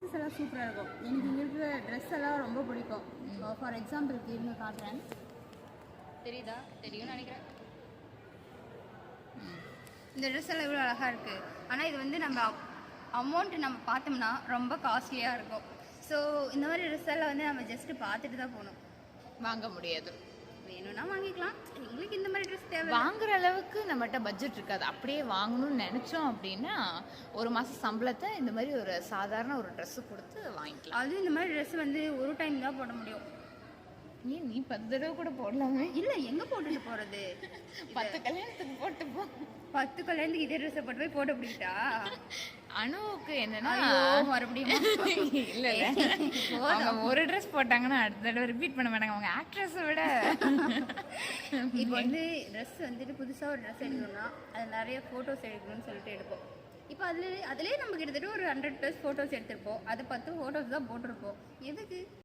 Pieces எல்லாம் சூப்பராக இருக்கும். எனக்கு இங்கே இருக்கிற ட்ரெஸ் எல்லாம் ரொம்ப பிடிக்கும். ஃபார் எக்ஸாம்பிளுக்கு இவங்க காட்டுறேன், தெரியுதா? தெரியும்னு நினைக்கிறேன். இந்த ட்ரெஸ் எல்லாம் இவ்வளோ அழகாக இருக்குது. ஆனால் இது வந்து நம்ம அமௌண்ட்டு நம்ம பார்த்தோம்னா ரொம்ப காஸ்ட்லியாக இருக்கும். ஸோ இந்த மாதிரி ட்ரெஸ் எல்லாம் வந்து நம்ம ஜஸ்ட்டு பார்த்துட்டு தான் போகணும், வாங்க முடியாது. வேணும்னா வாங்கிக்கலாம். எங்களுக்கு இந்த மாதிரி ட்ரெஸ் தேவை. வாங்குற அளவுக்கு நம்மகிட்ட பட்ஜெட் இருக்காது. அப்படியே வாங்கணும்னு நினச்சோம் அப்படின்னா ஒரு மாதம் சம்பளத்தை இந்த மாதிரி ஒரு சாதாரண ஒரு ட்ரெஸ்ஸு கொடுத்து வாங்கிக்கலாம். அதுவும் இந்த மாதிரி ட்ரெஸ் வந்து ஒரு டைம் தான் போட முடியும். ஏன் நீ 10 தடவை கூட போடலாமே? இல்லை, எங்கே போட்டுட்டு போகிறது? 10 கல்யாணத்துக்கு போட்டு போ. 10 கல்யாணத்துக்கு இதே ட்ரெஸ்ஸை போட்டு போய் போட முடியுதா? அனுவுக்கு என்னன்னா மறுபடியும் இல்லை அவங்க ஒரு ட்ரெஸ் போட்டாங்கன்னா அடுத்த தடவை ரிப்பீட் பண்ண மாட்டாங்க. அவங்க ஆக்ட்ரஸை விட இப்போ வந்து ட்ரெஸ் வந்துட்டு புதுசாக ஒரு ட்ரெஸ் எடுக்கணும்னா அது நிறைய ஃபோட்டோஸ் எடுக்கணும்னு சொல்லிட்டு எடுப்போம். இப்போ அதுலேயே நம்ம கிட்டத்தட்ட ஒரு 100+ ஃபோட்டோஸ் எடுத்திருப்போம். அது 10 ஃபோட்டோஸ் தான் போட்டிருப்போம். எதுக்கு?